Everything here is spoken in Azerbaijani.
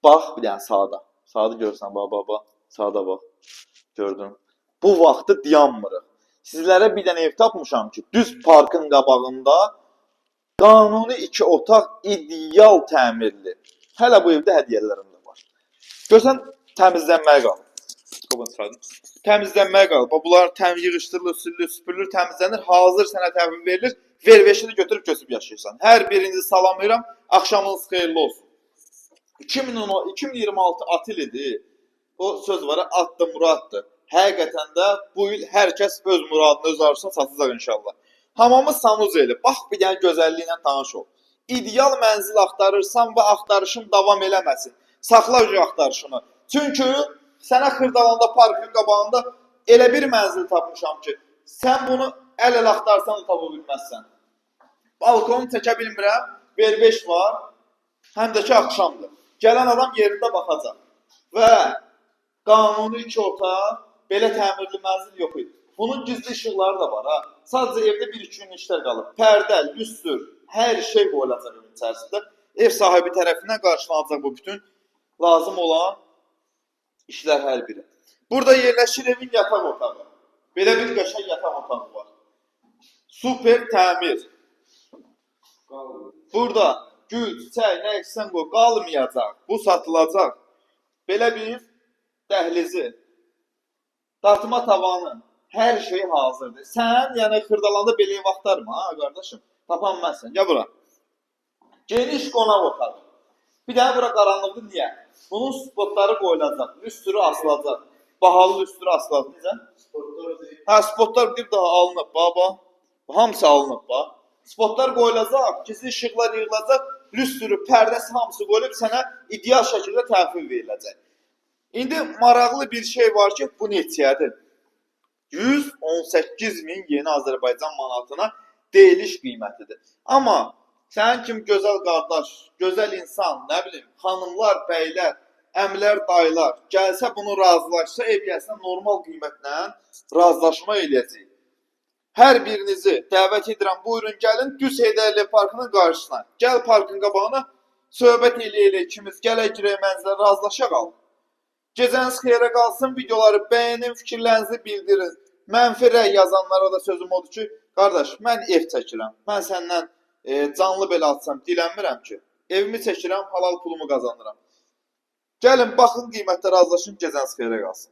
Bax, bir dənə sağda. Sağda görürsən, bax. Sağda bax. Gördün. Bu vaxtı dayanmırıq. Sizlərə bir dənə ev tapmışam ki, düz parkın qabağında qanuni 2 otaq ideal təmirli. Hələ bu evdə hədiyyələrim də var. Görsən, təmizlənməyə qalır. Təmizlənməyə qalır. Bunlar yığışdırılır, sürülür, süpürülür, təmizlənir. Hazır sənə təhvil verilir. Ver-veşini götürüb yaşayırsan. Hər birinizi salamlayıram. Axşamınız xeyirli olsun. 2026 at ilidir. O söz var, atdı muraddır. Həqiqətən də bu il hər kəs öz muradını, öz arzusunu satacaq inşallah. Hamamız Sanuzeli. Bax, bir dənə gözəlliyi ilə tanış ol. İdeal mənzil axtarırsan və axtarışın davam eləməsin. Saxla ucu axtarışını. Çünki sənə Xırdalanda parkın qabağında elə bir mənzil tapmışam ki, sən bunu əl-əl axtarsan da tapa bilməzsən. Balkonu çəkə bilmirəm, ver-beş var, həm də ki axşamdır. Gələn adam yerində baxacaq. Və qanuni 2 otaq, belə təmirli mənzil yox idi. Bunun gizli işıqları da var. Ha. Sadəcə evdə 1-2 gün işlər qalıb. Pərdə, lüstür, hər şey qoyulacaq evin içərisində. Ev sahibi tərəfindən qarşılanacaq bu bütün lazım olan işlər hər biri. Burada yerləşir evin yataq otağı. Belə bir qəşəng yataq otağı var. Super təmir. Burada gül, çiçək, nə eksən qoy, qalmayacaq. Bu satılacaq. Belə bir dəhlizi, dartma tavanı, hər şey hazırdır. Sən, yəni Xırdalanda belə ev axtarma, ha qardaşım. Tapan mənsən. Gəl bura. Geniş qonaq otağı. Bir dənə bura qaranlıqdır, niyə? Bunun spotları qoyulacaq, lüstrü asılacaq. Bahalı lüstrü asılacaq. Necə? Hə, spotlar bir daha alınıb, baba. Hamısı alınıb, bax. Spotlar qoyulacaq, gizli işıqlar yığılacaq, lüstrü, pərdəsi hamısı qoyulub sənə ideal şəkildə təhvil veriləcək. İndi maraqlı bir şey var ki, bu neçədir? 118.000 yeni Azərbaycan manatına deyiliş qiymətidir. Amma sənin kimi gözəl qardaş, gözəl insan, nə bilim, xanımlar, bəylər, əmlər, dayılar gəlsə bunu razılaşsa, ev gəlsə normal qiymətlə razılaşma eləyəcək. Hər birinizi dəvət edirəm, buyurun gəlin, düz Heydərli parkının qarşısına. Gəl parkın qabağına, söhbət elə ikimiz, gələk girək mənzilə, razılaşaq al. Gecəniz xeyrə qalsın, videoları bəyənin, fikirlərinizi bildirin. Mənfi rəy yazanlara da sözüm odur ki, qardaş, mən ev çəkirəm. Mən səndən canlı belə atsam, dilənmirəm ki. Evimi çəkirəm, halal pulumu qazanıram. Gəlin, baxın qiymətdə razılaşın, gecəniz xeyrə qalsın.